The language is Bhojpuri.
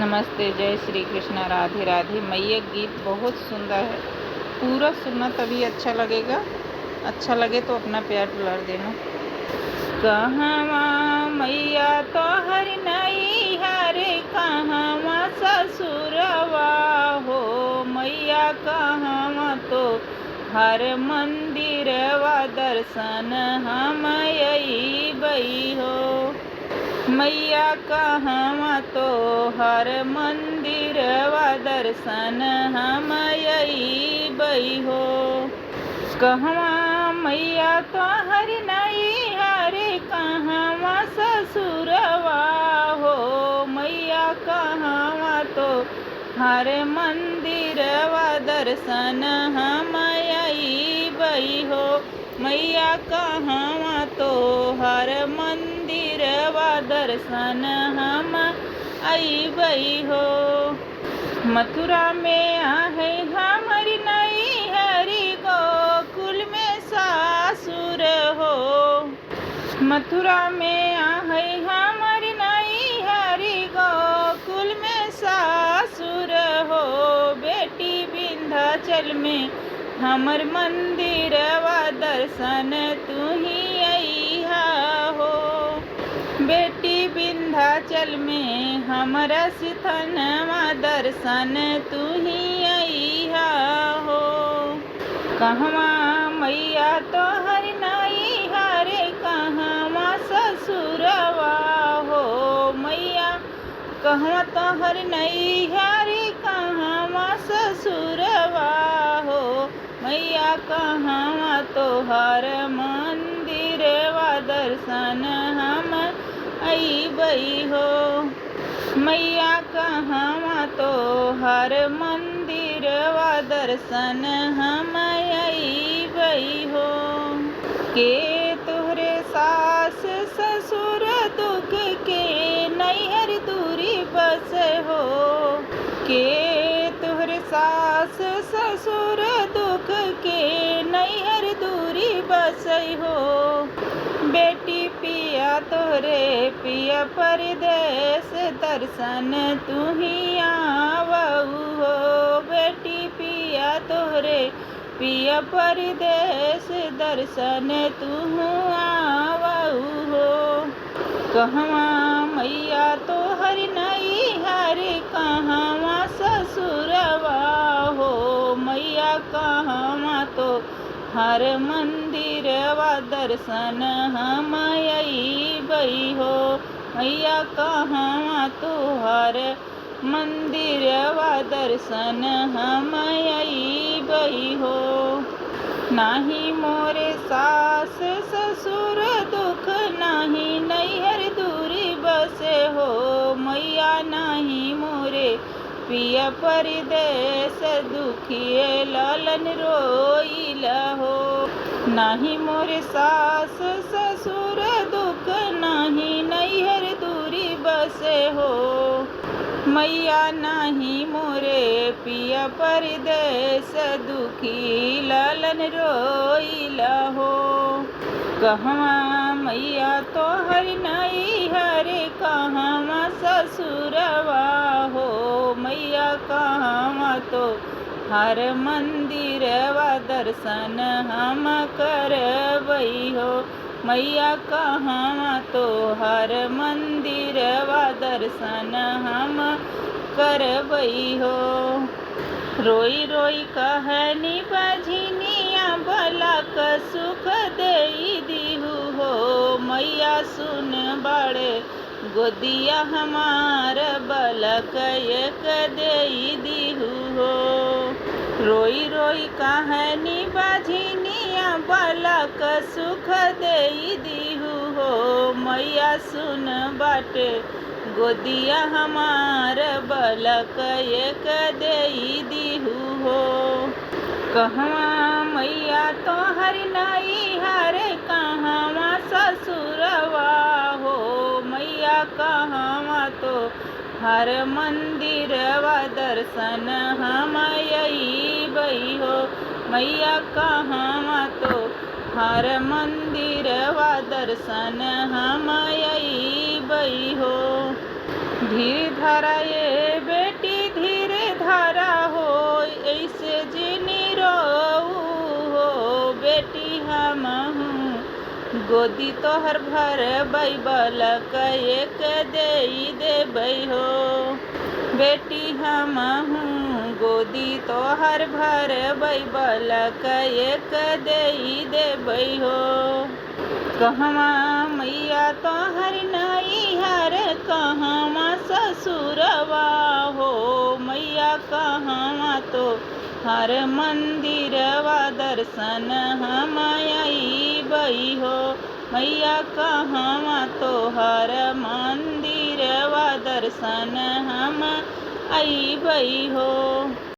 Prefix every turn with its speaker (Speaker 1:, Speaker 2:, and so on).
Speaker 1: नमस्ते, जय श्री कृष्ण, राधे राधे। मैया गीत बहुत सुंदर है, पूरा सुनना तभी अच्छा लगेगा। अच्छा लगे तो अपना प्यार दुलार देना। कहवा मैया तोहर नैहर, कहवा ससुरवा हो मैया, कहवा तो हर मंदिरवा दर्शन हम अइबई हो मैया, कहवा तो हर मंदिरवा दर्शन हम अइबई हो। कहवा मैया तोहर नैहर, कहवा ससुरवा हो मैया, कहवा तो हर मंदिरवा दर्शन हम अइबई हो मैया, कहवा तो हर मंदिरवा दर्शन हम अइबई हो। मथुरा में आहे हमर नैहर, गोकुल में सासुर हो मथुरा में आहे हमर नैहर, गोकुल में सासुर हो। बेटी विंध्याचल में हमर मंदिरवा दर्शन तू ही अइहा हो बेटी विंध्याचल में हमरा सिथनवा दर्शन तू ही अइहा हो। कहवा मैया तोहर नैहर, कहवा ससुरवा हो मैया, कहवा तोहर नैहर, कहवा ससुरवा हो मैया, कहवा तोहर मंदिरवा दर्शन हम अइबई हो मैया, कहवा तोहर मंदिरवा दर्शन हम अइबई हो। के तोहरे सास ससुर दुख के नैहर दूरी बस हो के तोहरे सास ससुर दुख के नैहर दूरी बसई हो। बेटी पिया तोहरे पिया परदेस दर्शन तू ही आवऊ हो बेटी पिया तोहरे पिया परदेस दर्शन तू आवऊ हो। कहवा मैया तोहर नैहर, कहवा ससुरवा हो मैया, कहवा तो हर मंदिरवा दर्शन हम अइबई हो मैया, कहवा तो हर मंदिरवा दर्शन हम अइबई हो। नाही मोरे सास ससुर दुख, नाही नैहर दूरी बसे हो मैया, नाही मोरे पिया परदेस दुखिए लालन रोइला हो। नाही मोरे सास ससुर दुख, नाही नैहर दूरी बसे हो मैया, नाही मोरे पिया परदेस दुखी लालन रोइला हो। कहवा मैया तोहर नैहर, कहवा ससुरवा हो मैया, कहवा तो हर मंदिरवा दर्शन हम करबई हो मैया, कहवा तो हर मंदिरवा दर्शन हम करबई हो। रोई रोई कहनी बझनिया, बलक सुख देई दिहु हो मैया, सुन बड़े गोदिया हमार बलक एक देई दिहु हो। रोई रोई कहनी बझनिया, बलक सुख देई दिहु हो मैया, सुन बाटे गोदिया हमार बलक एक देई दिहु हो। कहवा मैया तोहर नैहर, कहवा ससुरवा हो मैया, कहवा तो हर मंदिरवा दर्शन हम अइबई हो मैया, कहवा तो हर मंदिरवा दर्शन हम अइबई हो। धीर धरा ये गोदी तोहर भर बालक एक देई देबै हो। बेटी हमहूँ गोदी तोहर भर बालक एक देई देबै हो। कहवा मैया तोहर नैहर कहवा ससुरवा हो। मैया कहवा तो हर मंदिरवा दर्शन हम अइबै हो। मैया कहवा तो हर मंदिरवा दर्शन हम अइबै हो।